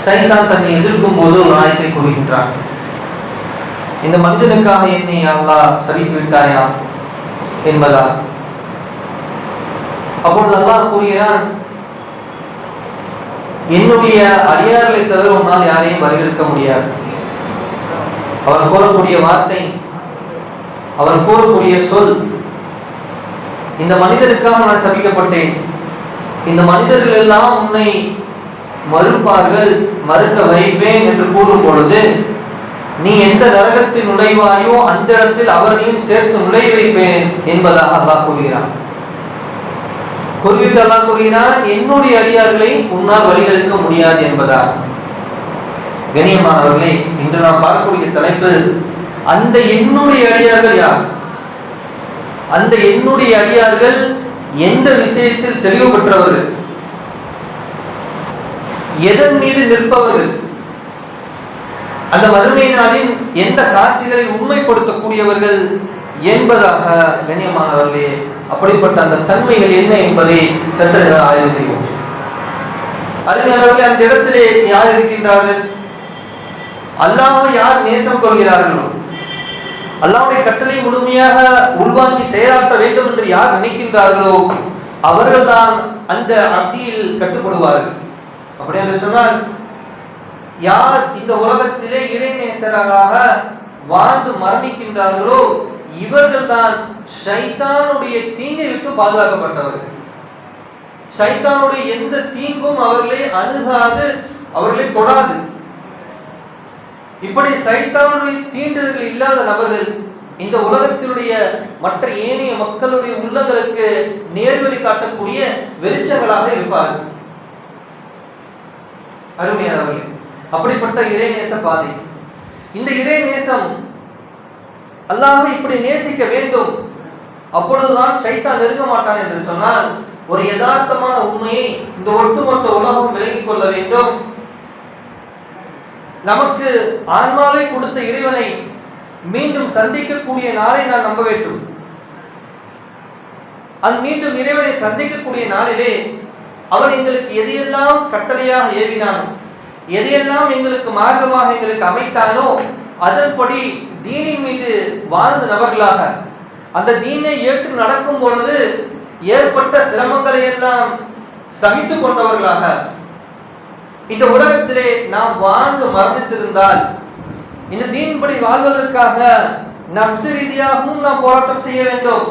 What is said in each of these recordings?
சைத்தான் தன்னை எதிர்க்கும் போது ஒரு ஆயத்தை கூறுகின்றான், இந்த மனிதனுக்காக என்னை அல்லாஹ் சபித்து விட்டாயா என்பதா. அப்பொழுது அல்லாஹ் கூறுகிறான், என்னுடைய அடியார்களை தவிர உன்னால் யாரையும் வரையறுக்க முடியாது. அவன் கூறக்கூடிய வார்த்தை, அவன் கூறக்கூடிய சொல், இந்த மனிதனுக்காக நான் சபிக்கப்பட்டேன், இந்த மனிதர்கள் எல்லாம் உன்னை மறுப்பார்கள், மறுக்க வைப்பேன் என்று கூறும் பொழுது நீ எந்த நரகத்தில் நுழைவாயோ அந்த இடத்தில் அவர்களையும் சேர்த்து நுழை வைப்பேன் என்பதாக அல்லாஹ் கூறுகிறான். குறிப்பிட்டு அல்லாஹ் கூறுகிறான், என்னுடைய அடியார்களை உன்னால் வழிகெடுக்க முடியாது என்பதாக. கண்ணியமானவர்களே, இன்று நாம் பார்க்கக்கூடிய தலைப்பு, அந்த என்னுடைய அடியார்கள் யார்? அந்த என்னுடைய அடியார்கள் எந்த விஷயத்தில் தெளிவு பெற்றவர்கள், எதன் மீது நிற்பவர்கள், அந்த மறுமை நாளின் எந்த காட்சிகளை உண்மைப்படுத்தக்கூடியவர்கள் என்பதாக. கண்ணியமானவர்களே, அப்படிப்பட்ட அந்த தன்மைகள் என்ன என்பதை சற்று ஆய்வு செய்வோம். அறிஞர்களே, அந்த இடத்திலே யார் இருக்கின்றார்கள்? அல்லாஹ்வை யார் நேசம் கொள்கிறார்களோ, அல்லாஹ்வுடைய கட்டளை முழுமையாக உள்வாங்கி செயலாற்ற வேண்டும் என்று யார் நினைக்கின்றார்களோ அவர்கள் தான் அந்த அப்தியில் கட்டுப்படுவார்கள். அப்படி என்று சொன்னால், யார் இந்த உலகத்திலே இறைநேசராக வாழ்ந்து மரணிக்கின்றார்களோ இவர்கள் தான் ஷைத்தானுடைய தீங்கை விட்டு பாதுகாக்கப்பட்டவர்கள். ஷைத்தானுடைய எந்த தீங்கும் அவர்களை அணுகாது, அவர்களை தொடாது. இப்படி ஷைத்தானுடைய தீண்டுதல்கள் இல்லாத நபர்கள் இந்த உலகத்தினுடைய மற்ற ஏனைய மக்களுடைய உள்ளங்களுக்கு நேர்வழி காட்டக்கூடிய வெளிச்சங்களாக இருப்பார்கள். அருமையானவர்கள், அப்படிப்பட்ட இறைநேச பாதை. இந்த இறைநேசம், அல்லாஹ்வை இப்படி நேசிக்க வேண்டும், அப்பொழுதுதான் ஷைத்தான் நெருங்க மாட்டான் என்று சொன்னால், ஒரு யதார்த்தமான உண்மையை இந்த ஒட்டுமொத்த உலகம் விளங்கிக் கொள்ள வேண்டும். நமக்கு ஆன்மாவை கொடுத்த இறைவனை மீண்டும் சந்திக்கக்கூடிய நாளை நான் நம்ப வேண்டும். அது மீண்டும் இறைவனை சந்திக்கக்கூடிய நாளிலே அவன் எங்களுக்கு எதையெல்லாம் கட்டளையாக ஏவினானோ, எதையெல்லாம் எங்களுக்கு மார்க்கமாக எங்களுக்கு அமைத்தானோ அதன்படி தீனின் மீது வாழ்ந்த நபர்களாக, அந்த தீனை ஏற்று நடக்கும் பொழுது ஏற்பட்ட சிரமங்களை எல்லாம் சகித்து கொண்டவர்களாக இந்த உலகத்திலே நாம் வாழ்ந்து மரணித்திருந்தால், இந்த தீன்படி வாழ்வதற்காக நஃப்ஸ் ரீதியாகவும் நாம் போராட்டம் செய்ய வேண்டும்,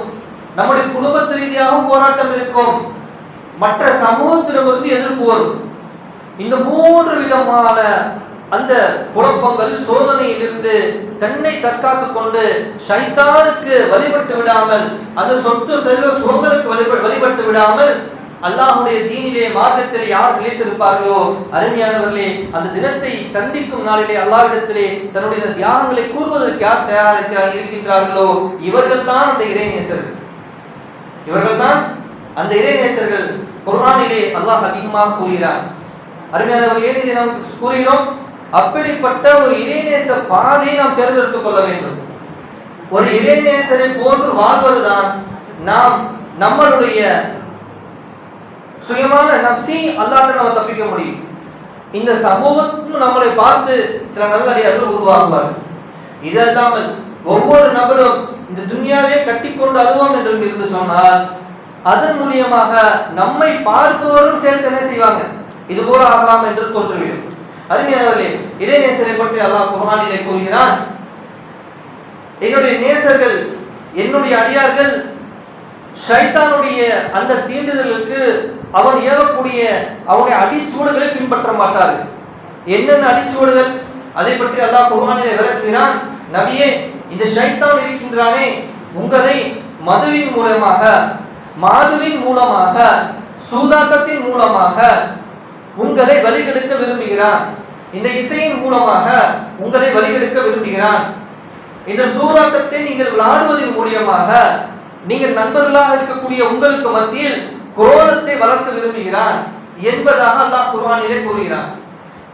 நம்முடைய குடும்பத்து ரீதியாகவும் போராட்டம் இருக்கும், மற்ற சமூகத்திலிருந்து எதிர்ப்பு வரும். இந்த 3 விதமான அந்த குழப்பங்கள், சோதனையிலிருந்து தன்னை தற்காத்துக் கொண்டு ஷைத்தானுக்கு வழிபட்டு விடாமல், அந்த சொத்து செல்வ சுகங்களுக்கு வழிபட்டு விடாமல் அல்லாஹ்வுடைய தீனிலே மார்க்கத்திலே யார் நிலைத்திருப்பார்களோ, அருமையானவர்களே, அந்த தினத்தை சந்திக்கும் நாளிலே அல்லாஹ்விடத்திலே தன்னுடைய தியாகங்களை கூறுவதற்கு யார் தயாராக இருக்கின்றார்களோ இவர்கள் தான் அந்த இறைநேசர்கள். இவர்கள் தான் அந்த இறைநேசர்கள். குர்ஆனிலே அல்லாஹ் அதிகமாக கூறுகிறான். அருமையானவர்களே, ஏன் இதை நாம் கூறுகிறோம்? அப்படிப்பட்ட ஒரு இறைநேச பாதையை நாம் தேர்ந்தெடுத்துக் கொள்ள வேண்டும். ஒரு இறைநேசரை போன்று வாழ்வதுதான் நாம் நம்மளுடைய சுயமான நஃப்ஸை அல்லாஹ்விடம் நம்ம தப்பிக்க முடியும். இந்த சமூகத்தும் நம்மளை பார்த்து சில நல்லடியார்கள் உருவாகுவார்கள். இதல்லாமல் ஒவ்வொரு நபரும் இந்த துன்யாவே கட்டிக்கொண்டு அழுவோம் என்று இருந்து சொன்னால், அதன் மூலியமாக நம்மை பார்ப்பவரும் சேர்த்து என்ன செய்வாங்க, இது போல ஆகலாம் என்று தோன்றுவிடும். அருமையானவர்களே, இறைநேசரை பற்றி அல்லாஹ் குர்ஆனிலே கூறுகிறான், என்னுடைய நேசர்கள், என்னுடைய அடியார்கள் ஷைத்தானுடைய அந்த தீண்டுதலுக்கு அவன் ஏவக்கூடிய அவனுடைய அடிச்சுவடுகளை பின்பற்ற மாட்டார்கள். என்னென்ன அடிச்சுவடுகள், அதை பற்றி அல்லாஹ் குர்ஆனிலே விளக்குகிறான். நபியே, இந்த ஷைத்தான் இருக்கின்றானே, உங்களை மதுவின் மூலமாக, மாதுவின் மூலமாக, சூதாட்டத்தின் மூலமாக உங்களை வழிகெடுக்க விரும்புகிறான். இந்த இசையின் மூலமாக உங்களை வழிகெடுக்க விரும்புகிறான். இந்த சூதாட்டத்தை நீங்கள் விளையாடுவதன் மூலமாக நீங்கள் நண்பர்களாக இருக்கக்கூடிய உங்களுக்கு மத்தியில் குரோதத்தை வளர்க்க விரும்புகிறான் என்பதாக அல்லாஹ் குர்ஆனிலே கூறுகிறான்.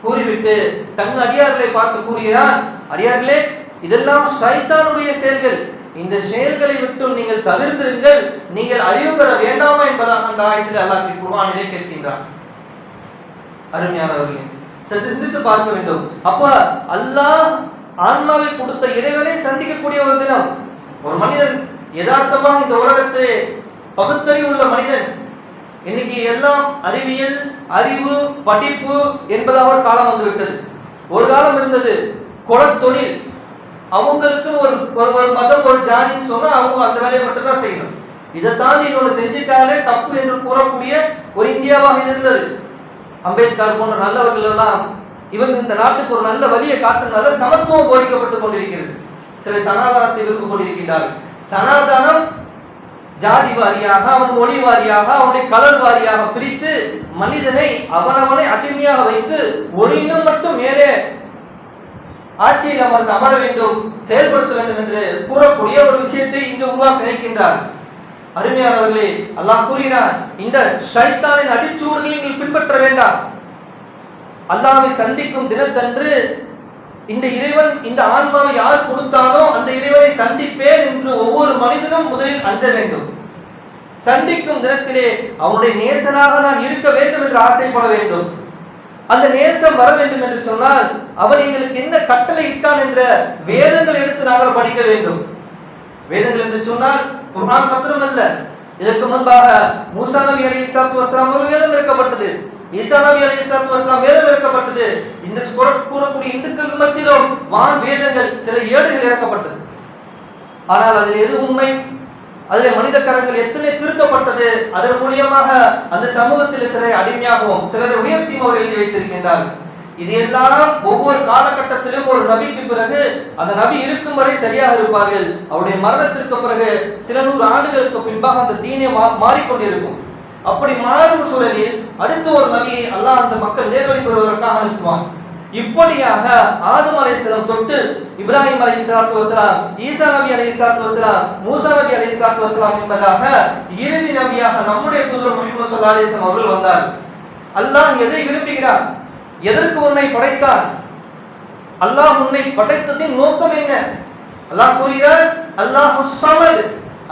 கூறிவிட்டு தன் அடியார்களை பார்த்து கூறுகிறான், அடியார்களே, இதெல்லாம் ஷைத்தானுடைய செயல்கள், இந்த செயல்களை விட்டு நீங்கள் தவிர்த்திருங்கள், நீங்கள் அழிவு பெற வேண்டாமா என்பதாக அந்த ஆயத்தில் அல்லாஹ் குர்ஆனிலே கேட்கின்றான். அருமையானவர்களே, சற்று சிந்தித்து பார்க்க வேண்டும். அப்ப அல்லாஹ் ஆன்மாவை கொடுத்த இறைவனை சந்திக்கக்கூடிய ஒரு தினம். ஒரு மனிதன் யதார்த்தமாக இந்த உலகத்தை பகுத்தறிவு உள்ள மனிதன், இன்னைக்கு எல்லாம் அறிவியல், அறிவு, படிப்பு என்பதாக ஒரு காலம் வந்துவிட்டது. ஒரு காலம் இருந்தது குலத்தொழில். அவங்களுக்கு ஒரு மதம், ஒரு ஜாதின்னு சொன்னா அவங்க அந்த வேலையை மட்டும்தான் செய்யணும். இதை தாண்டி இன்னொன்று செஞ்சுட்டாலே தப்பு என்று கூறக்கூடிய ஒரு இந்தியாவாக இருந்தது. அம்பேத்கர் போன்ற நல்லவர்கள் எல்லாம் இவங்க இந்த நாட்டுக்கு ஒரு நல்ல வழியை காட்டுனால சமத்துவம் போதிக்கப்பட்டு கொண்டிருக்கிறது. சில சனாதனத்தை விரும்பி கொண்டிருக்கிறார்கள். சனாதனம் ஜாதி வாரியாக, அவன் மொழி வாரியாக, அவனுடைய கலர் வாரியாக பிரித்து மனிதனை அவனவனை அடிமையாக வைத்து ஒரு இனம் மட்டும் மேலே ஆட்சியில் அமர வேண்டும், செயல்படுத்த வேண்டும் என்று கூறக்கூடிய ஒரு விஷயத்தை இங்கு உருவாக்க நினைக்கின்றார். அருமையானவர்களே, அல்லாஹ் கூறினார், இந்த ஷைத்தானின் அடிச்சூடுகளை நீங்கள் பின்பற்ற வேண்டாம். அல்லாஹ்வை சந்திக்கும் தினத்தன்று இந்த இறைவன் இந்த ஆன்மாவை யார் கொடுத்தானோ அந்த இறைவனை சந்திப்பேன் என்று ஒவ்வொரு மனிதனும் முதலில் அஞ்ச வேண்டும். சந்திக்கும் தினத்திலே அவனுடைய நேசனாக நான் இருக்க வேண்டும் என்று ஆசைப்பட வேண்டும். அந்த நேசம் வர வேண்டும் என்று சொன்னால் அவன் எங்களுக்கு என்ன கட்டளை இட்டான் என்ற வேதங்கள் எடுத்து நாங்கள் படிக்க வேண்டும். வேதங்கள் என்று சொன்னால் குர்ஆன் மாத்திரமல்ல, இதற்கு முன்பாக மூசா நபி அலைஹிஸ்ஸலாத்து வஸலாம் வேதம் இறக்கப்பட்டது, ஈசா நபி அலைஹிஸ்ஸலாத்து வஸலாம் வேதம் இறக்கப்பட்டது. இந்த கூறக்கூடிய இந்துக்களுக்கு மத்தியிலும் வான் வேதங்கள், சில ஏடுகள் இறக்கப்பட்டது. ஆனால் அதில் எது உண்மை? அதில் மனித கரங்கள் எத்தனை திருத்தப்பட்டது. அதன் மூலியமாக அந்த சமூகத்தில் சிலரை அடிமையாகவும் சிலரை உயர்த்தியும் அவர் எழுதி வைத்திருக்கின்றார்கள். இது எல்லாம் ஒவ்வொரு காலகட்டத்திலும் ஒரு நபிக்கு பிறகு அந்த நபி இருக்கும் வரை சரியாக இருப்பார்கள். அவருடைய மரணத்திற்கு பிறகு சில 100 ஆண்டுகளுக்கு பின்பாக அந்த தீனை மாறிக்கொண்டிருக்கும். அப்படி மாறும் சூழலில் அடுத்து ஒரு நபியை அல்லாஹ் அந்த மக்கள் நேர்வழி பெறுவதற்காக அனுப்புவான். இப்படியாக ஆதம் அலைஹிஸ்ஸலாம் தொட்டு இப்ராஹிம் அலைஹிஸ்ஸலாத்து வஸலாம், ஈசா நபி அலைஹிஸ்ஸலாத்து வஸலாம், மூசா நபி அலைஹிஸ்ஸலாத்து வஸலாம் என்பதாக இறுதி நபியாக நம்முடைய தூதர் முஹம்மது ஸல்லல்லாஹு அலைஹி வஸல்லம் அவர்கள் வந்தார். அல்லாஹ் எதை விரும்புகிறார்? எதற்கு உன்னை படைத்தான்? அல்லாஹ் உன்னை படைத்ததின் நோக்கம் என்ன? அல்லாஹ் கூறுகிறார், அல்லாஹுஸ் ஸமத்,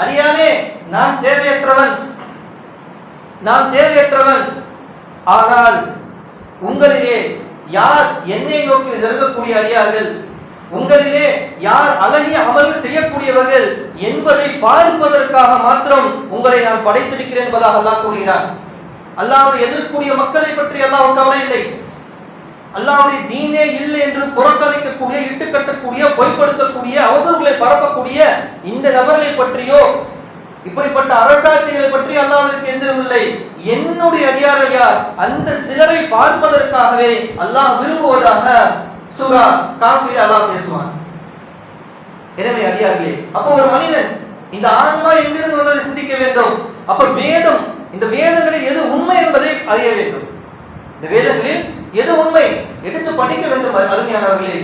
அடியானே நான் தேவையற்றவன், நான் தேவையற்றவன். ஆனால் உங்களிலே யார் என்னை நோக்கி நெருங்கக்கூடிய அடியார்கள், உங்களிலே யார் அழகிய அமல்கள் செய்யக்கூடியவர்கள் என்பதை பார்ப்பதற்காக மாத்திரம் உங்களை நான் படைத்திருக்கிறேன் என்பதாக அல்லாஹ் கூறுகிறார். அல்லாஹ்வை எதிர்க்கக்கூடிய மக்களை பற்றி அல்லாஹ் கவலை இல்லை. அல்லாஹ்வுடைய தீனே இல்லை என்று புறக்கணிக்கக்கூடிய, இட்டுக்கட்டக்கூடிய, பொய்ப்படுத்தக்கூடிய, அவதூறுகளை பரப்பக்கூடிய இந்த நபர்களை பற்றியோ இப்படிப்பட்ட அரசாட்சிகளை பற்றி அல்லாஹ்விற்கு எதுவும் இல்லை. என்னுடைய அடியார்கள் யார்? அந்த சிலரை பார்ப்பதற்காகவே அல்லாஹ் விரும்புவதாக சூரா காஃபில் அல்லாஹ் பேசுவான். எனவே அடியார்களே, அப்போ ஒரு மனிதன் இந்த ஆன்மா எங்கிருந்து வந்ததை சிந்திக்க வேண்டும். அப்ப வேதம், இந்த வேதங்களில் எது உண்மை என்பதை அறிய வேண்டும். இந்த வேதங்களில் எது உண்மை எடுத்து படிக்க வேண்டும். அருமையானவர்களே,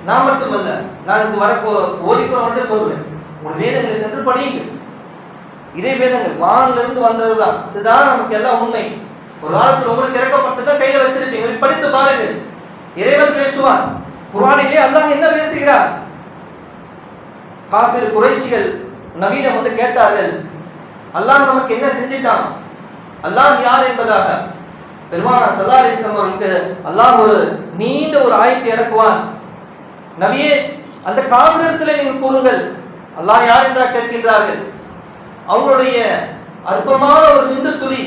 நான் மட்டுமல்ல, நான் இங்கு வரப்போ ஓதிப்போ சொல்றேன், ஒரு வேதங்களை சென்று படியுங்கள். இதே வேதங்கள் வானிலிருந்து வந்ததுதான், இதுதான் நமக்கு எல்லாம் உண்மை. ஒரு காலத்தில் உங்களுக்கு இறக்கப்பட்டதான் கையில வச்சிருப்பீங்க, படித்து பாருங்கள். இறைவன் பேசுவான். குர்ஆனிலே அல்லாஹ் என்ன பேசுகிறார்? காஃபிர் குறைஷிகள் நபியிடம் வந்து கேட்டார்கள், அல்லாஹ் நமக்கு என்ன செஞ்சிட்டான், அல்லாஹ் யார் என்பதாக. பெருமானார் ஸல்லல்லாஹு அலைஹி வஸல்லம் அவர்களுக்கு அல்லாஹ் ஒரு நீண்ட ஒரு ஆயத்தை இறக்குவான். நபியே, அந்த காஃபிரிடத்திலே நீங்கள் கூறுங்கள், அல்லாஹ் யார் என்றா கேட்கின்றார்கள். அவங்களுடைய அற்பமான ஒரு விந்து துளி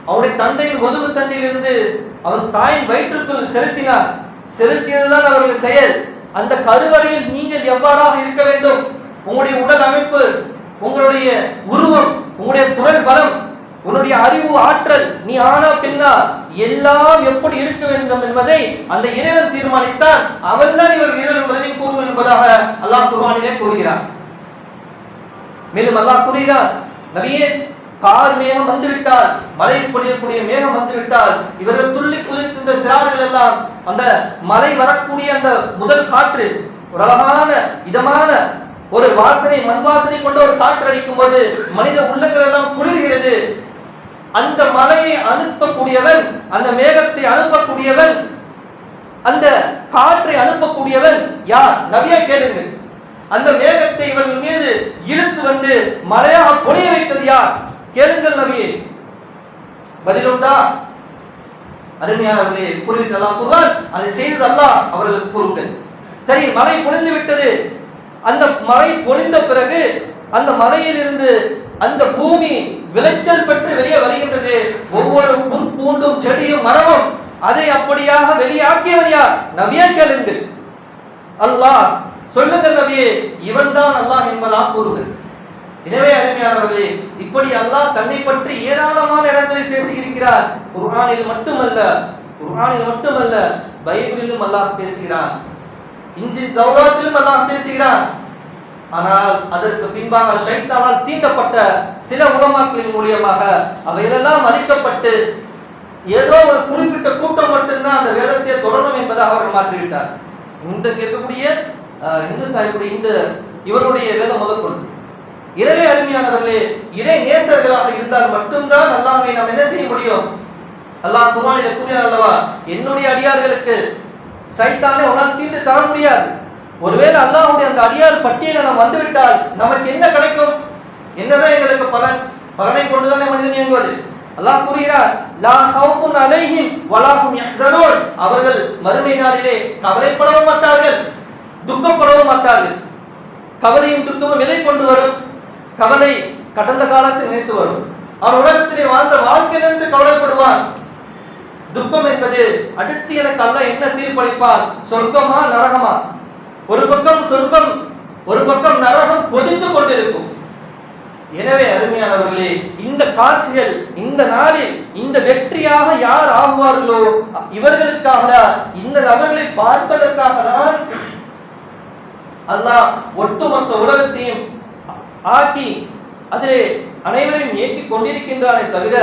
அவனுடைய தந்தையின் முதுகு தண்டிலிருந்து அவன் தாயின் வயிற்றுக்குள் செலுத்தினார். செலுத்தியதுதான் அவர்கள் செயல். அந்த கருவறையில் நீங்கள் எவ்வாறாக இருக்க வேண்டும், உங்களுடைய உடல் அமைப்பு, உங்களுடைய உருவம், உங்களுடைய குரல் பலம், உன்னுடைய அறிவு, ஆற்றல், நீ ஆனா பெண்ணா, எல்லாம் எப்படி இருக்க வேண்டும் என்பதை அந்த இறைவன் தீர்மானித்தான். அவன்தான் இவர் இறைவன் என்பதை கூறுவோம் என்பதாக அல்லாஹ் குர்ஆனிலே கூறுகிறார். மேலும் அல்லாஹ் கூறுகிறார், நபியே, கார் மேகம் வந்துவிட்டால், மழை பொழியக்கூடிய மேகம் வந்துவிட்டால், இவர்கள் துள்ளி குதிக்கின்ற சிறார்கள் எல்லாம் அந்த மழை வரக்கூடிய அந்த முதல் காற்று ஒரு அழகான இதமான ஒரு வாசனை, மண் வாசனை கொண்ட ஒரு காற்று அடிக்கும் போது மனித உள்ளங்கள் எல்லாம் குளிர்கிறது. அந்த மழையை அனுப்பக்கூடியவன், அந்த மேகத்தை அனுப்பக்கூடியவன், அந்த காற்றை அனுப்பக்கூடியவன் யார்? நபியே கேளுங்கள். அந்த மேகத்தை இவர்கள் மீது இழுத்து வந்து மழையாக பொழிய வைத்தது யார்? கேளுங்கள் நபியே. பதிலுண்டா? அருமையானவர்களே, கூறிவிட்டு அல்லாஹ் கூறுவான், அதை செய்தது அல்லாஹ் அவர்களுக்கு கூறுங்கள். சரி, மழை பொழிந்து விட்டது. அந்த மழை பொழிந்த பிறகு அந்த மலையிலிருந்து அந்த பூமி விளைச்சல் பெற்று வெளியே வருகின்றது. ஒவ்வொரு பூண்டும் செடியும் மரமும் அதை அப்படியாக வெளியாக்கியவன் யார்? நபியே கேளுங்கள். அல்லாஹ். சொல்லுங்கள் நபியே, இவன் தான் அல்லாஹ் என்பதாக கூறுங்கள். எனவே அருமையானவர்களே, இப்படி அல்லாஹ் தன்னை பற்றி ஏராளமான இடங்களில் பேசியிருக்கிறார். குர்ஆனில் மட்டுமல்ல பைபிளிலும் அல்லாஹ் பேசுகிறான், இன்ஜில் தௌராத்திலும் அல்லாஹ் பேசுகிறான். ஆனால் அதற்கு பின்பாக ஷைத்தானால் தீண்டப்பட்ட சில உலமாக்களின் மூலியமாக அவையெல்லாம் அழிக்கப்பட்டு ஏதோ ஒரு குறிப்பிட்ட கூட்டம் மட்டும்தான் அந்த வேதத்தை தொடரும் என்பதை அவர்கள் மாற்றிவிட்டார். இந்த இருக்கக்கூடிய இந்து சாயக்கூடிய இந்த இவருடைய வேதம் முதற்கொண்டு. எனவே அருமையானவர்களே, இறை நேசர்களாக இருந்தால் மட்டும்தான் அல்லாஹ்வை நாம் என்ன செய்ய முடியும்? அல்லாஹ் குர்ஆனில் கூறினார் அல்லவா, என்னுடைய அடியார்களுக்கு சைத்தானை உன்னால் தீண்டு தர முடியாது. ஒருவேளை அல்லாஹ்வுடைய அந்த அடியார் பட்டியலில் நாம் வந்துவிட்டால் நமக்கு என்ன கிடைக்கும்? என்னதான் எங்களுக்கு பலனை கொண்டுதானே மனிதன் இயங்குவது. அல்லாஹ் கூறுகிறார், லா ஹவுஃபுன் அலைஹிம் வலா ஹும் யஹ்ஸனூன். அவர்கள் மறுமை நாளிலே கவலைப்படவும் மாட்டார்கள், துக்கப்படவும் மாட்டார்கள். கவலையும் துக்கமும் எதை கொண்டு வரும்? கவலை கடந்த காலத்தை நினைத்து வரும். அவன் உலகத்திலே வாழ்ந்த வாழ்க்கை என்று கவலைப்படுவான். துக்கம் என்பது அடுத்து எனக்கு அல்லாஹ் என்ன தீர்ப்பளிப்பான், சொர்க்கமா நரகமா? ஒரு பக்கம் சொர்க்கம், ஒரு பக்கம் நரகம் கொதித்து கொண்டிருக்கும். எனவே அருமையானவர்களே, இந்த காட்சிகள் இந்த நாளில் இந்த வெற்றியாக யார் ஆகுவார்களோ இவர்களுக்காக, இந்த நபர்களை பார்ப்பதற்காக தான் அல்லாஹ் ஒட்டுமொத்த உலகத்தையும் ஆக்கி அதிலே அனைவரையும் இயக்கிக் கொண்டிருக்கின்றானே தவிர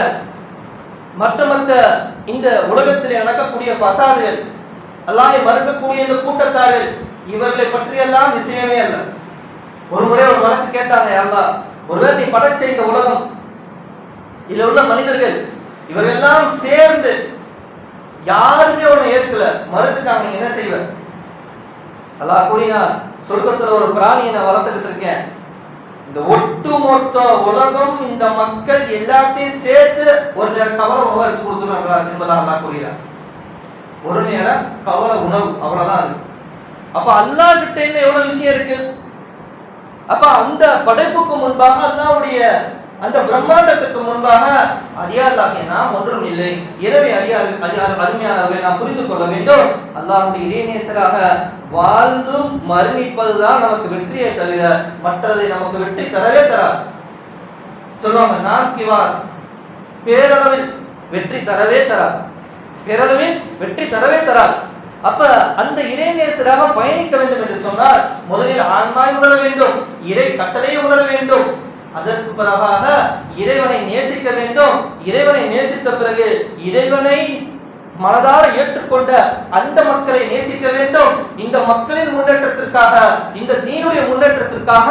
மற்ற இந்த உலகத்திலே நடக்கக்கூடிய ஃபசாதுகள், அல்லாஹ்வை மறுக்கக்கூடிய இந்த கூட்டத்தார்கள், இவர்களை பற்றியெல்லாம் விஷயமே அல்ல. ஒரு முறை ஒரு வழக்கு கேட்டாங்க, அல்லாஹ், ஒருவேளை நீ படைச்ச இந்த உலகம், இதுல உள்ள மனிதர்கள் இவர்களெல்லாம் சேர்ந்து யாருமே உன்னை ஏற்கல, மறுத்துட்டாங்க, என்ன செய்வ? அல்லாஹ் கூறினார், சொர்க்கத்துல ஒரு பிராணியை நான் வளர்த்துக்கிட்டு இருக்கேன். இந்த ஒட்டுமொத்த உலகம், இந்த மக்கள் எல்லாத்தையும் சேர்த்து ஒரு நேரம் கவலை உணவு எடுத்து கொடுத்துருவாங்க என்பதாக அல்லாஹ் கூறுகிறார். ஒரு நேரம் கவலை உணவு, அவ்வளவுதான் அது. அப்ப அல்லாஹ் கிட்ட என்ன எவ்வளவு விஷயம் இருக்கு? அப்ப அந்த படைப்புக்கு முன்பாக, அல்லாஹ்வுடைய அந்த பிரம்மாண்டத்துக்கு முன்பாக அடியார்களாகிய நாம் ஒன்றும் இல்லை. எனவே அருமையானவர்களை நாம் புரிந்து கொள்ள வேண்டும், அல்லாஹ்வுடைய இறைநேசராக வாழ்ந்தும் மரணிப்பதுதான் நமக்கு வெற்றியை தவிர மற்றதை நமக்கு வெற்றி தரவே தராது. சொல்லுவாங்க, நான் கிவாஸ், பேரளவில் வெற்றி தரவே தராது, பேரளவில் வெற்றி தரவே தராது. அப்ப அந்த இறைநேசராக பயணிக்க வேண்டும் என்று சொன்னால் முதலில் ஆன்மாய் உணர வேண்டும், இறை கட்டளையை உணர வேண்டும். அதற்கு பிறகாக இறைவனை நேசிக்க வேண்டும். இறைவனை நேசித்த பிறகு இறைவனை மனதார ஏற்றுக்கொண்ட அந்த மக்களை நேசிக்க வேண்டும். இந்த மக்களின் முன்னேற்றத்திற்காக, இந்த தீனுடைய முன்னேற்றத்திற்காக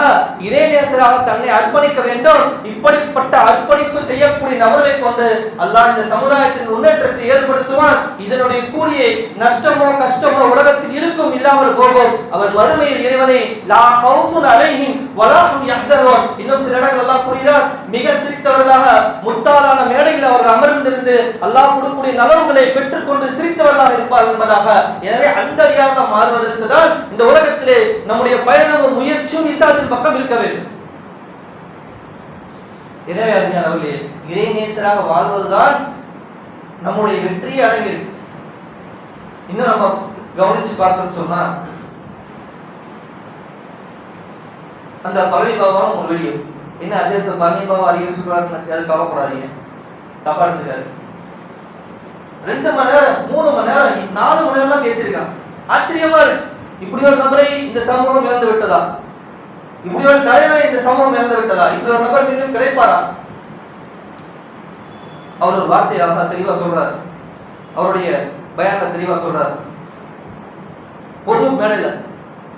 இறைநேசராக தன்னை அர்ப்பணிக்க வேண்டும். இப்படிப்பட்ட அர்ப்பணிப்பு செய்யக்கூடிய நபர்களை கொண்டு அல்லாஹ் இந்த சமுதாயத்தின் முன்னேற்றத்தை ஏற்படுத்துவான். இதனுடைய கூலியை நஷ்டமோ கஷ்டமோ உலகத்தில் இருக்கும், இல்லாமல் போகும். அவர் மறுமையில் இறைவனை லா ஹவுஃபுன் அலைஹிம் வலா ஹும் யஹ்ஸனூன். இன்னும் சில இடங்கள் அல்லாஹ் கூறுகிறார், மிக சிரித்தவர்களாக முத்தாலான மேடையில் அவர்கள் அமர்ந்திருந்து அல்லாஹ் கொடுக்கக்கூடிய நலவுகளை பெற்றுக்கொண்டு சிரித்தவர்களாக இருப்பார்கள் என்பதாக. எனவே அந்த அடியாக மாறுவதற்கு தான் இந்த உலகத்திலே நம்முடைய பயணமும் முயற்சியும் இஸ்லாத்தின் பக்கம் இருக்க வேண்டும். எனவே அறிஞர்களே, இறைநேசராக வாழ்வதுதான் நம்முடைய வெற்றியை அடங்கியிருக்கு. இன்னும் நம்ம கவனிச்சு பார்த்தோம்னு சொன்னா, அந்த பழனி பாபாவும் ஒரு வீடியோ என்ன அஜயத்தை பழனி பாபா அறிய சொல்றாருன்னு அது கவலைப்படாதீங்க, தப்பா எடுத்துக்காரு. 2 மணி நேரம் 3 மணி நேரம் 4 மணி நேரம் பேசியிருக்காங்க. ஆச்சரியமா இருக்கு. இப்படி ஒரு நபரை இந்த சமூகம் இழந்து விட்டதா? இப்படி ஒரு தலைவரை இந்த சமூகம் இழந்து விட்டதா? இப்படி ஒரு நபர் மீண்டும் கிடைப்பாரா? அவர் ஒரு வார்த்தையை அழகா தெளிவா சொல்றாரு, அவருடைய பயான்ல தெளிவா சொல்றாரு. பொது மேடையில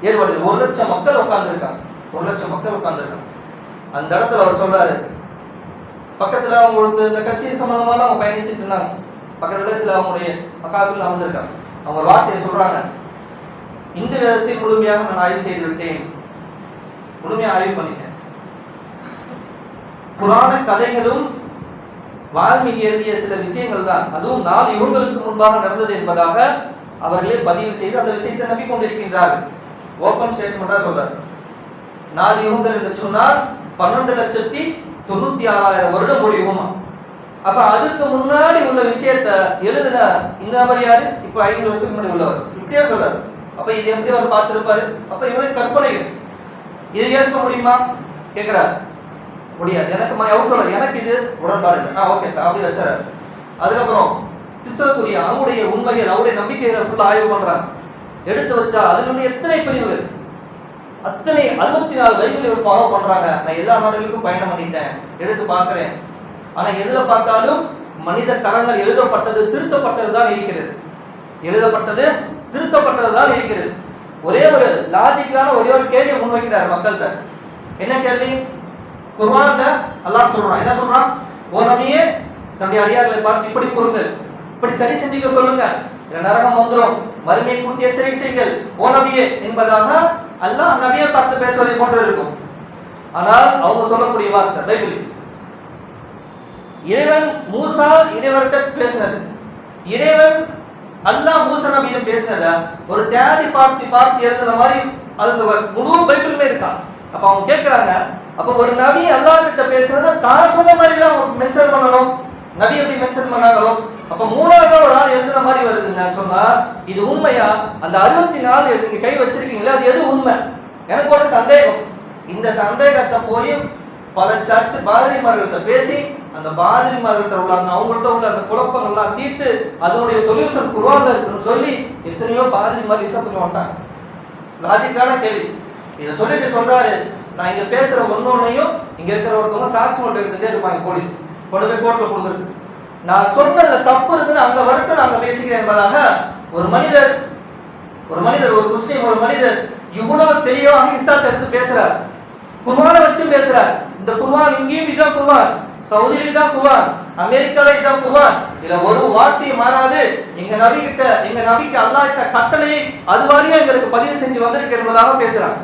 ஏற்பாடு 1 லட்சம் மக்கள் உட்கார்ந்து இருக்காங்க. 1 லட்சம் மக்கள் உட்கார்ந்து இருக்காங்க. அந்த இடத்துல அவர் சொல்றாரு, பக்கத்துல அவங்களுக்கு இந்த கட்சியின் சம்பந்தமா அவங்க பயணிச்சுட்டு இருந்தாங்க. பக்கத்துல சில அவங்களுடைய மக்காக்கள் அமர்ந்திருக்காங்க. அவங்க ஒரு வார்த்தையை சொல்றாங்க, இந்த வேதத்தை முழுமையாக நான் ஆய்வு செய்து விட்டேன், முழுமையாக ஆய்வு பண்ணிட்டேன். புராண கதைகளும் வால்மீகி எழுதிய சில விஷயங்கள் தான், அதுவும் 4 யுகங்களுக்கு முன்பாக நடந்தது என்பதாக அவர்களே பதிவு செய்து அந்த விஷயத்தை நம்பிக்கொண்டிருக்கின்றார்கள். ஓபன் ஸ்டேட்மெண்டா சொல்றார். 4 யுகங்கள் என்று சொன்னால் 12,96,000 வருடம் ஒரு யுகமா. அப்ப அதுக்கு முன்னாடி உள்ள விஷயத்தை எழுதின இந்த நபர் யாரு? இப்ப 500 வருஷத்துக்கு முன்னாடி உள்ளவர். இப்படியே சொல்றாரு. அப்ப இது எப்படி அவர் பார்த்திருப்பாரு? அப்ப இவருக்கு கற்பனை இது ஏற்க முடியுமா கேட்கிறார். முடியாது. எனக்கு அவர் சொல்றாரு, எனக்கு இது உடன்பாடு இல்லை. ஓகே அப்படி வச்சாரு. அதுக்கப்புறம் கிறிஸ்தவக்குரிய அவங்களுடைய உண்மைகள் அவருடைய நம்பிக்கைகளை ஃபுல்லா ஆய்வு பண்றாங்க. எடுத்து வச்சா அதனுடைய எத்தனை பிரிவுகள், அத்தனை 64 பைபிளை ஃபாலோ பண்றாங்க. நான் எல்லா நாடுகளுக்கும் பயணம் பண்ணிட்டேன், எடுத்து பார்க்கிறேன். ஆனா எதுல பார்த்தாலும் மனித கரங்கள் எழுதப்பட்டது திருத்தப்பட்டது தான் இருக்கிறது. எழுதப்பட்டது திருத்தப்பட்டது தான் இருக்கிறது. ஒரே ஒரு லாஜிக்கான ஒரே ஒரு கேள்வி முன்வைக்கிறார் மக்கள்கிட்ட. என்ன கேள்வி? குர்ஆன்ல அல்லாஹ் சொல்றான், என்ன சொல்றான்? ஓ நபியே, தன்னுடைய அடியார்களை பார்த்து இப்படி கூறுங்கள், இப்படி சரி செஞ்சுக்க சொல்லுங்க, நரகம் வந்துடும், மறுமையை குறித்து எச்சரிக்கை செய்யுங்கள் ஓ நபியே என்பதாக அல்லாஹ் நபியை பார்த்து பேசுவதை போன்று இருக்கும். ஆனால் அவங்க சொல்லக்கூடிய வார்த்தை பைபிள், இறைவன் மூசா இறைவர்கிட்ட பேசினது, இறைவன் அல்லாஹ் மூசா நபியிடம் பேசினத ஒரு தேடி பார்த்து எழுதுன மாதிரி அது முழு பைபிளுமே இருக்கான். அப்ப அவங்க கேட்கிறாங்க, அப்ப ஒரு நபி அல்லாஹ் கிட்ட பேசுறத தான் சொன்ன மாதிரி எல்லாம் மென்ஷன் பண்ணணும், நபி எப்படி மென்ஷன் பண்ணாங்களோ அப்ப மூணாவது ஒரு ஆள் எழுதுன மாதிரி வருதுன்னு சொன்னா இது உண்மையா? அந்த 64 நீங்க கை வச்சிருக்கீங்களா, அது எது உண்மை? எனக்கு ஒரு சந்தேகம். இந்த சந்தேகத்தை போய் பல சர்ச் பாதிரிமார்கள்ட்ட பேசி அந்த பாதிரிமார்கள்ட்ட உள்ள அவங்கள்ட்ட உள்ள அந்த குழப்பங்கள்லாம் தீர்த்து அதனுடைய சொல்யூஷன் குர்ஆன்ல இருக்குன்னு சொல்லி எத்தனையோ பாதிரிமார் இஸ்லாத்துக்கு வந்துட்டாங்க. லாஜிக்கான கேள்வி. இதை சொல்லிட்டு சொல்றாரு, நான் இங்க பேசுற ஒன்னொன்னையும் இங்க இருக்கிற ஒருத்தவங்க சாட்சி மட்டும் எடுத்துட்டே இருப்பாங்க, போலீஸ் கொண்டு போய் கோர்ட்ல கொடுக்குறது. நான் சொன்னதுல தப்பு இருக்குன்னு அங்க வரட்டும் நாங்க பேசிக்கிறேன் என்பதாக ஒரு மனிதர் ஒரு முஸ்லீம் ஒரு மனிதர் இவ்வளவு தெளிவாக இஸ்லாத்தை எடுத்து பேசுறார். குர்ஆனை வச்சு பேசுறார். இந்த குர்ஆன் இங்கேயும் இதான் குர்ஆன், சவுதியில தான் குர்ஆன், அமெரிக்கால இதான் குர்ஆன், இதுல ஒரு வார்த்தையை மாறாது. எங்க நபிக்கு அல்லாஹ் கிட்ட கட்டளையை அது வரையும் எங்களுக்கு பதிவு செஞ்சு வந்திருக்கு என்பதாக பேசுறாங்க.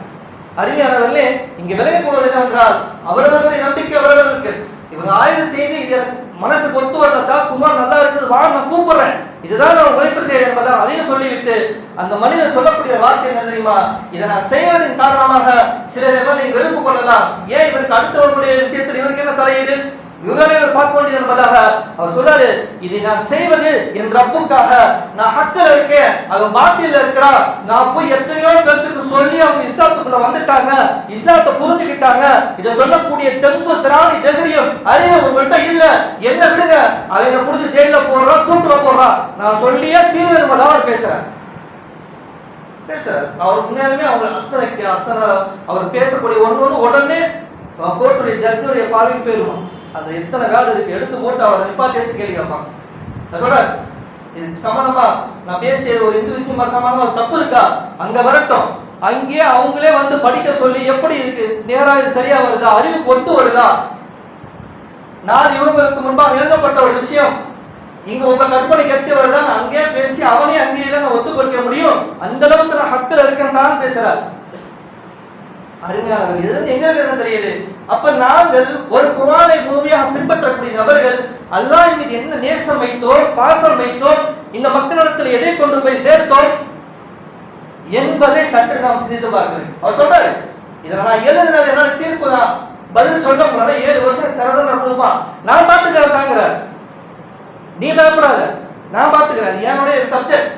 அருமையானவர்களே, இங்க விலகக் கூடாது என்னவென்றால் அவரவர்களுடைய நம்பிக்கை அவரவர்களுக்கு. இவங்க ஆய்வு செய்து இது மனசு பொத்து வரதா குர்ஆன் நல்லா இருக்குது வா நான் கூப்பிடுறேன், இதுதான் நான் உழைப்பு செய்யறேன் என்பதா அதையும் சொல்லிவிட்டு அந்த மனிதன் சொல்லக்கூடிய வார்த்தை என்ன தெரியுமா? இதை நான் செய்வதன் காரணமாக சிலர் வெறுப்பு கொள்ளலாம், ஏன் இவருக்கு அடுத்தவர்களுடைய விஷயத்தில் இவருக்கு என்ன தலையீடு, இவர்களை பார்க்க வேண்டியது என்பதாக அவர் சொல்றாரு. இதை நான் செய்வது என் ரப்புக்காக, நான் ஹக்கில் இருக்கேன், அவன் பாத்தியில இருக்கிறான். நான் போய் எத்தனையோ பேருக்கு சொல்லி அவங்க இஸ்லாத்துக்குள்ள வந்துட்டாங்க, இஸ்லாத்தை புரிஞ்சுக்கிட்டாங்க. இதை சொல்லக்கூடிய தெம்பு திராணி தைரியம் அறிவு உங்கள்கிட்ட இல்ல, என்ன விடுங்க, அவனை புரிஞ்சு ஜெயில போடுறான் தூக்குல போடுறான், நான் சொல்லியே தீர்வு என்பதாக அவர் பேசுறார். அவர் உண்மையாலுமே அவங்க அத்தனை அவர் பேசக்கூடிய ஒன்று உடனே கோர்ட்டுடைய ஜட்ஜுடைய பார்வைக்கு போயிருவோம். அது எத்தனை வேலை இருக்கு எடுத்து போட்டு அவர் நிப்பாட்டி வச்சு கேள்வி கேட்பாங்க. நான் சொல்றேன், இது சம்பந்தமா நான் பேசியது ஒரு இந்து விஷயமா சம்பந்தமா தப்பு இருக்கா, அங்க வரட்டும், அங்கே அவங்களே வந்து படிக்க சொல்லி எப்படி இருக்கு நேரா இது சரியா வருதா, அறிவுக்கு ஒத்து வருதா, 4 யுகங்களுக்கு முன்பாக எழுதப்பட்ட ஒரு விஷயம் இங்க உங்க கற்பனை கெட்டு வருதா, அங்கே பேசி அவனே அங்கேயே நான் ஒத்துக்கொள்ள முடியும், அந்த அளவுக்கு நான் ஹக்கில் இருக்கேன் பேசுறாரு. அருமையானவர்கள், இது எங்க இருக்கு தெரியுது. அப்ப நாங்கள் ஒரு குர்ஆனை முழுமையாக பின்பற்றக்கூடிய நபர்கள் அல்லாஹ் மீது என்ன நேசம் வைத்தோம், பாசம் வைத்தோம், இந்த மக்களிடத்தில் எதை கொண்டு போய் சேர்த்தோம் என்பதை சற்று நாம் சிந்தித்து பார்க்கிறேன். அவர் சொல்றாரு, இதை நான் எழுதுனது என்னால தீர்ப்பு தான், பதில் சொல்ல போனா 7 வருஷம் தரணும் நடந்துமா, நான் பார்த்துக்கிறேன், நீ பயப்படாத, நான் பார்த்துக்கிறேன், என்னுடைய சப்ஜெக்ட்.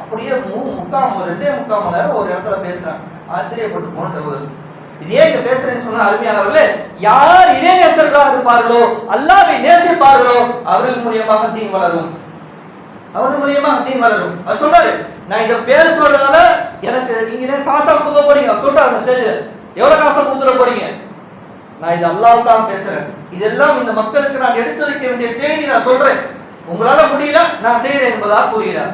அப்படியே 2.25 மணி நேரம் ஒரு இடத்துல பேசுறாங்க. ஆச்சரியப்பட்டு போன சகோதரர், இது ஏன் பேசுறேன்னு சொன்னா அருமையானவர்களே, யார் இறை நேசர்களாக இருப்பார்களோ அல்லாஹ்வை நேசிப்பார்களோ அவர்கள் மூலியமாக தீன் வளரும், அது சொல்றாரு. நான் இங்க பேசுறதுனால எனக்கு நீங்க காசா கொடுக்க போறீங்க சொல்றாங்க ஸ்டேஜ், எவ்வளவு காசா கொடுத்துட போறீங்க, நான் இது அல்லாஹ்வுக்காக பேசுறேன், இதெல்லாம் இந்த மக்களுக்கு நான் எடுத்து வைக்க வேண்டிய செய்தி நான் சொல்றேன், உங்களால முடியல நான் செய்யறேன் என்பதாக கூறுகிறார்.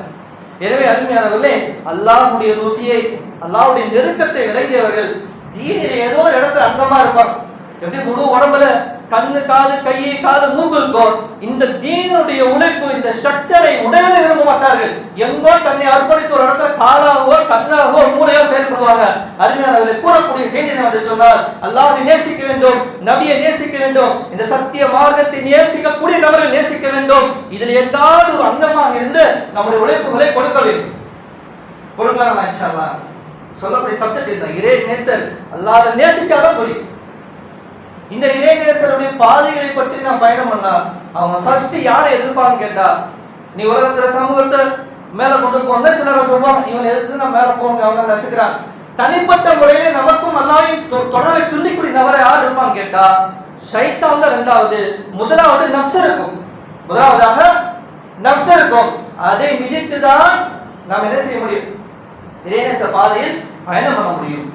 எனவே அருமையானவர்களே, அல்லாஹ்வுடைய ருசியை அல்லாஹ்வுடைய நெருக்கத்தை விளங்கியவர்கள் தீனிலே ஏதோ ஒரு இடத்துல அங்கமா இருப்பாங்க. எப்படி முழு உடம்புல கண்ணு காது கையை காது மூக்கு இருக்கும். இந்த தீனுடைய உழைப்பு, இந்த ஸ்ட்ரக்சரை உடனே விரும்ப மாட்டார்கள். எங்கோ தன்னை அர்ப்பணித்து ஒரு இடத்துல காலாவோ கண்ணாவோ மூளையோ செயல்படுவாங்க. அருமையானவர்களை கூறக்கூடிய செய்தி என்று சொன்னால், அல்லாஹ்வை நேசிக்க வேண்டும், நபியை நேசிக்க வேண்டும், இந்த சத்திய மார்க்கத்தை நேசிக்கக்கூடிய நபரை நேசிக்க வேண்டும். இதில் ஏதாவது ஒரு அங்கமாக இருந்து நம்முடைய உழைப்புகளை கொடுக்க வேண்டும். கொடுக்கலாம் இன்ஷா அல்லாஹ். சொல்லக்கூடிய சப்ஜெக்ட் இதுதான், இறை நேசர். அல்லாஹ்வை நேசிச்சாதான் புரியும். இந்த இறைநேசருடைய பாதைகளை பற்றி நான் பயணம் பண்ணா அவங்க ஃபர்ஸ்ட் யாரை எதிர்ப்பான்னு கேட்டா, நீ உலகத்துல சமூகத்தை மேல கொண்டு போன சிலர் சொல்லுவாங்க, இவன் எதிர்த்து நான் மேல போங்க, அவங்க ரசிக்கிறான். தனிப்பட்ட முறையில நமக்கும் அல்லாஹ்வையும் தொடர்பை துண்டிக்கூடிய நபரை யார் இருப்பான்னு கேட்டா, ஷைத்தான் தான் இரண்டாவது. முதலாவது நஃப்ஸ் இருக்கும். முதலாவதாக நஃப்ஸ் இருக்கும். அதை மிதித்துதான் நாம் என்ன செய்ய முடியும்? இறைநேச பாதையில் பயணம் பண்ண முடியும்.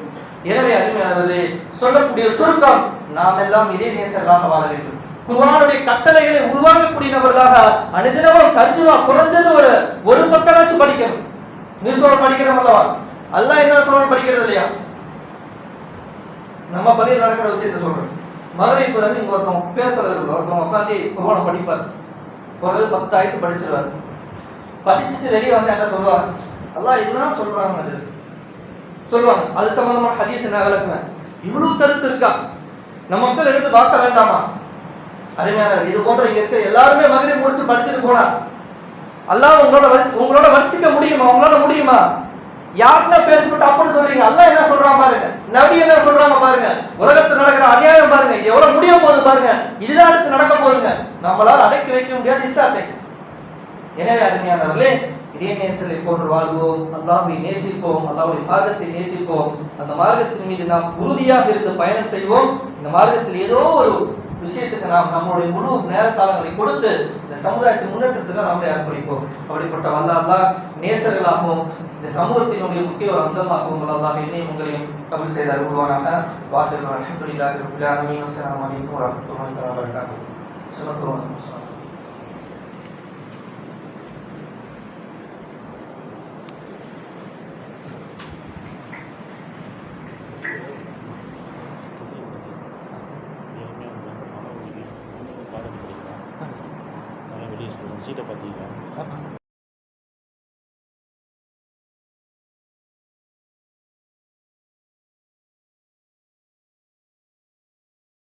எனவே அருமையானவர்களே, சொல்லக்கூடிய சுருக்கம், நாம் எல்லாம் இறைநேசர்களாக வாழ வேண்டும். குர்ஆனுடைய கட்டளைகளை உள்வாங்கக்கூடிய நபர்களாக அனுதினமும் தர்ஜுமா குறைஞ்சது ஒரு பக்கமாச்சும் படிக்கணும். நியூஸ் படிக்கிறோம் அல்லவா? அல்லாஹ் என்ன சொல்ல படிக்கிறது இல்லையா? நம்ம பள்ளியில் நடக்கிற விஷயத்தை சொல்றோம். மகரிப் பிறகு இங்க ஒருத்தவங்க பேசுறது, ஒருத்தவங்க உட்காந்து குர்ஆனை படிப்பார். குறைஞ்சது 10 ஆயத்து படிச்சிருவார். படிச்சுட்டு வெளியே வந்து என்ன சொல்லுவாங்க? அல்லாஹ் என்ன சொல்றாங்க அது சொல்லுவாங்க. அது சம்பந்தமான ஹதீஸ் என்ன விளக்குவேன். இவ்வளவு கருத்து இருக்கா? நம்ம மக்கள் எடுத்து பார்க்க வேண்டாமா? அருமையான இது போன்ற இங்க இருக்க எல்லாருமே மகரிப் முடிச்சு படிச்சுட்டு போனா அல்லாஹ் உங்களோட வச்சிக்க முடியுமா? உங்களால முடியுமா? யாருன்னா பேசிட்டு அப்படின்னு சொல்றீங்க. அல்லாஹ் என்ன சொல்றான் பாருங்க, நபி என்ன சொல்றாங்க பாருங்க, உலகத்தில் நடக்கிற அநியாயம் பாருங்க, எவ்வளவு முடிய போகுது பாருங்க. இதுதான் அடுத்து நடக்க போகுதுங்க. நம்மளால் அடக்கி வைக்க முடியாது இஸ்லாத்தை. எனவே அருமையானவர்களே, இறைநேசரை போன்று வாழ்வோம், அல்லாஹ்வை நேசிப்போம், அல்லாஹ்வுடைய மார்க்கத்தை நேசிப்போம். அந்த மார்க்கத்தின் மீது நாம் உறுதியாக இருந்து பயணம் செய்வோம். இந்த மார்க்கத்தில் ஏதோ ஒரு விஷயத்துக்கு நாம் நம்மளுடைய முழு நேர காலங்களை கொடுத்து இந்த சமுதாயத்தின் முன்னேற்றத்துக்கு நம்மளை அர்ப்பணிப்போம். அப்படிப்பட்ட வல்ல அல்லாஹ் நேசர்களாகவும் இந்த சமூகத்தினுடைய முக்கிய ஒரு அங்கமாகவும் அல்லாஹ் என்னையும் உங்களையும் கபூல் செய்து அருள்வானாக. வாஹிர் அல்ஹம்துலில்லாஹி ரப்பில் ஆலமீன். அஸ்ஸலாமு அலைக்கும் வரஹ்மத்துல்லாஹி வபரகாத்துஹு. ஸல்லல்லாஹு சீட்டை பார்த்தீங்களா?